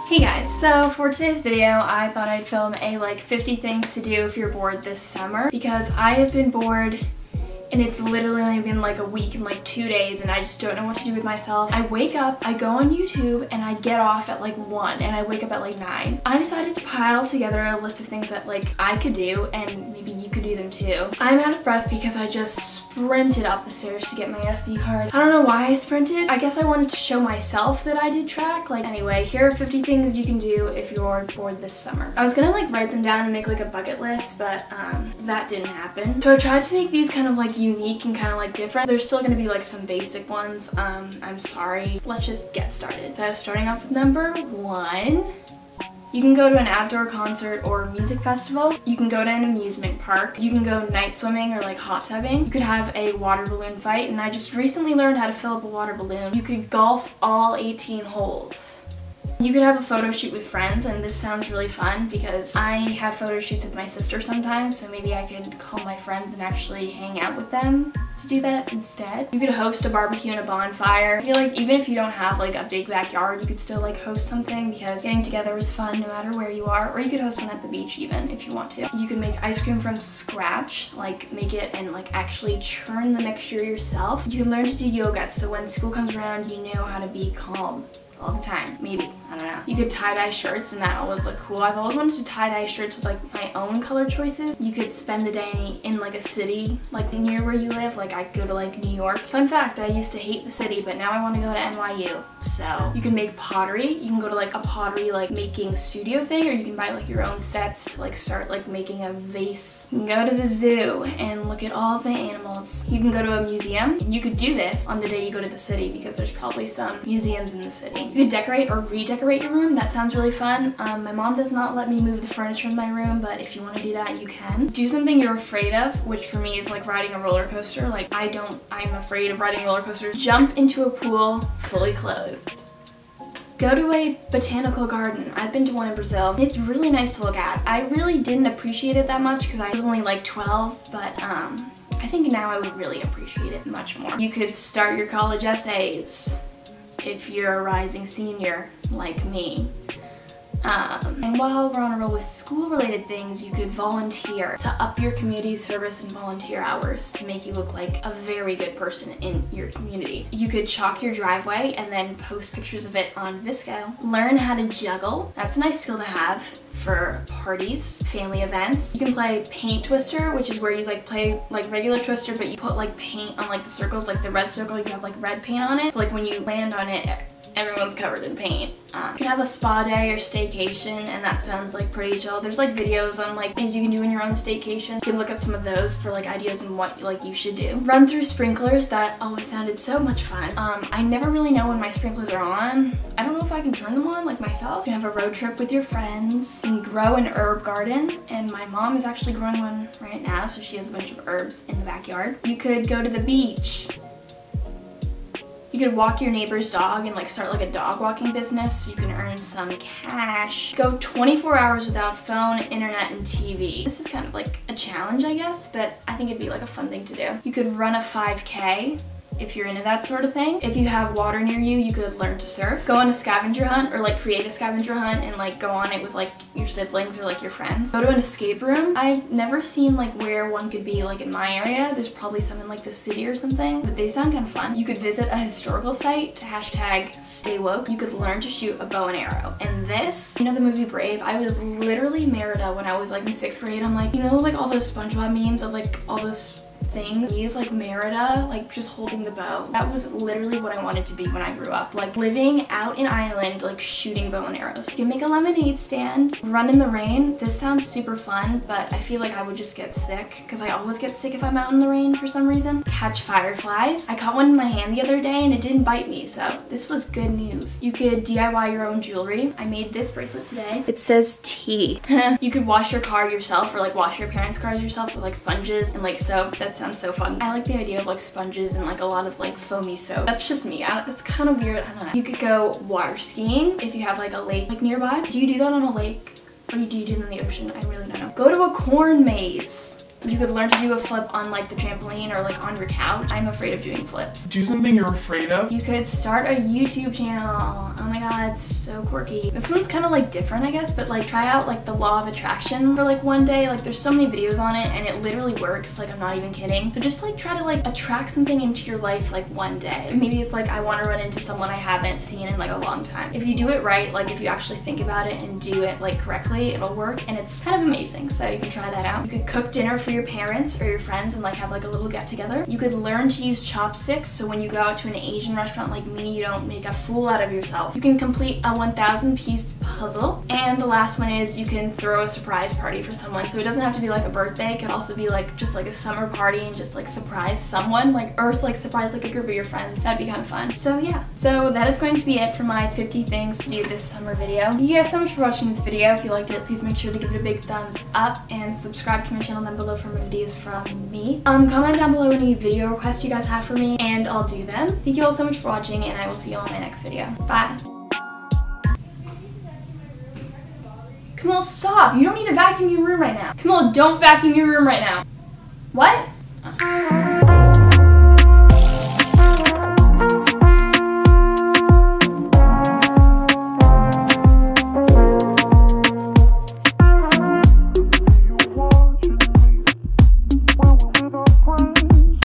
Hey guys, so for today's video I thought I'd film a like 50 things to do if you're bored this summer, because I have been bored and it's literally only been like a week and like 2 days and I just don't know what to do with myself. I wake up, I go on YouTube, and I get off at like 1 and I wake up at like 9. I decided to pile together a list of things that like I could do and maybe you could do them too. I'm out of breath because I just sprinted up the stairs to get my SD card. I don't know why I sprinted. I guess I wanted to show myself that I did track. Like, anyway, here are 50 things you can do if you're bored this summer. I was gonna like write them down and make like a bucket list, but that didn't happen. So I tried to make these kind of like unique and kind of like different. There's still gonna be like some basic ones. I'm sorry. Let's just get started. So starting off with number 1. You can go to an outdoor concert or music festival. You can go to an amusement park. You can go night swimming or like hot tubbing. You could have a water balloon fight, and I just recently learned how to fill up a water balloon. You could golf all 18 holes. You could have a photo shoot with friends, and this sounds really fun because I have photo shoots with my sister sometimes, so maybe I could call my friends and actually hang out with them to do that instead. You could host a barbecue and a bonfire. I feel like even if you don't have like a big backyard, you could still like host something because getting together is fun no matter where you are, or you could host one at the beach even if you want to. You could make ice cream from scratch, like make it and like actually churn the mixture yourself. You can learn to do yoga, so when school comes around, you know how to be calm all the time, maybe. I don't know. You could tie-dye shirts, and that always looked cool. I've always wanted to tie-dye shirts with like my own color choices. You could spend the day in like a city like near where you live. Like I could go to like New York. Fun fact, I used to hate the city, but now I want to go to NYU. So you can make pottery. You can go to like a pottery like making studio thing, or you can buy like your own sets to like start like making a vase. You can go to the zoo and look at all the animals. You can go to a museum. You could do this on the day you go to the city because there's probably some museums in the city. You could decorate or redecorate your room. That sounds really fun. My mom does not let me move the furniture in my room, but if you want to do that, you can. Do something you're afraid of, which for me is like riding a roller coaster. Like I'm afraid of riding roller coasters. Jump into a pool fully clothed. Go to a botanical garden. I've been to one in Brazil. It's really nice to look at. I really didn't appreciate it that much because I was only like 12, but I think now I would really appreciate it much more. You could start your college essays if you're a rising senior like me. And while we're on a roll with school-related things, you could volunteer to up your community service and volunteer hours to make you look like a very good person in your community. You could chalk your driveway and then post pictures of it on VSco. Learn how to juggle. That's a nice skill to have for parties, family events. You can play paint twister, which is where you like play like regular twister, but you put like paint on like the circles, like the red circle, you have like red paint on it. So like when you land on it, everyone's covered in paint. You can have a spa day or staycation, and that sounds like pretty chill. There's like videos on like things you can do in your own staycation. You can look up some of those for like ideas on what like you should do. Run through sprinklers. That always sounded so much fun. I never really know when my sprinklers are on. I don't know if I can turn them on like myself. You can have a road trip with your friends. You can grow an herb garden, and my mom is actually growing one right now, so she has a bunch of herbs in the backyard. You could go to the beach. You could walk your neighbor's dog and like start like a dog walking business so you can earn some cash. Go 24 hours without phone, internet, and TV. This is kind of like a challenge, I guess, but I think it'd be like a fun thing to do. You could run a 5K if you're into that sort of thing. If you have water near you, you could learn to surf. Go on a scavenger hunt, or like create a scavenger hunt and like go on it with like your siblings or like your friends. Go to an escape room. I've never seen like where one could be like in my area. There's probably some in like the city or something, but they sound kind of fun. You could visit a historical site to hashtag stay woke. You could learn to shoot a bow and arrow. And this, you know the movie Brave? I was literally Merida when I was like in 6th grade. I'm like, you know like all those SpongeBob memes of like all those things. He's like Merida, like just holding the bow. That was literally what I wanted to be when I grew up. Like living out in Ireland, like shooting bow and arrows. You can make a lemonade stand. Run in the rain. This sounds super fun, but I feel like I would just get sick because I always get sick if I'm out in the rain for some reason. Catch fireflies. I caught one in my hand the other day and it didn't bite me, so this was good news. You could DIY your own jewelry. I made this bracelet today. It says T. You could wash your car yourself, or like wash your parents' cars yourself with like sponges and like soap. That sounds so fun. I like the idea of like sponges and like a lot of like foamy soap. That's just me. That's kind of weird. I don't know. You could go water skiing if you have like a lake like nearby. Do you do that on a lake, or do you do it in the ocean? I really don't know. Go to a corn maze. You could learn to do a flip on like the trampoline or like on your couch. I'm afraid of doing flips. Do something you're afraid of. You could start a YouTube channel. Oh my god, it's so quirky. This one's kind of like different, I guess, but like try out like the law of attraction for like one day. Like there's so many videos on it and it literally works. Like I'm not even kidding. So just like try to like attract something into your life like one day. Maybe it's like I want to run into someone I haven't seen in like a long time. If you do it right, like if you actually think about it and do it like correctly, it'll work and it's kind of amazing. So you can try that out. You could cook dinner for your parents or your friends and like have like a little get together. You could learn to use chopsticks so when you go out to an Asian restaurant like me, you don't make a fool out of yourself. You can complete a 1,000 piece puzzle. And the last one is you can throw a surprise party for someone. So it doesn't have to be like a birthday. It could also be like just like a summer party and just like surprise someone, like like surprise like a group of your friends. That'd be kind of fun. So yeah, so that is going to be it for my 50 things to do this summer video. Thank you guys so much for watching this video. If you liked it, please make sure to give it a big thumbs up and subscribe to my channel down below for more videos from me. Comment down below any video requests you guys have for me and I'll do them. Thank you all so much for watching and I will see you all in my next video. Bye. Camille, stop! You don't need to vacuum your room right now. Camille, don't vacuum your room right now. What?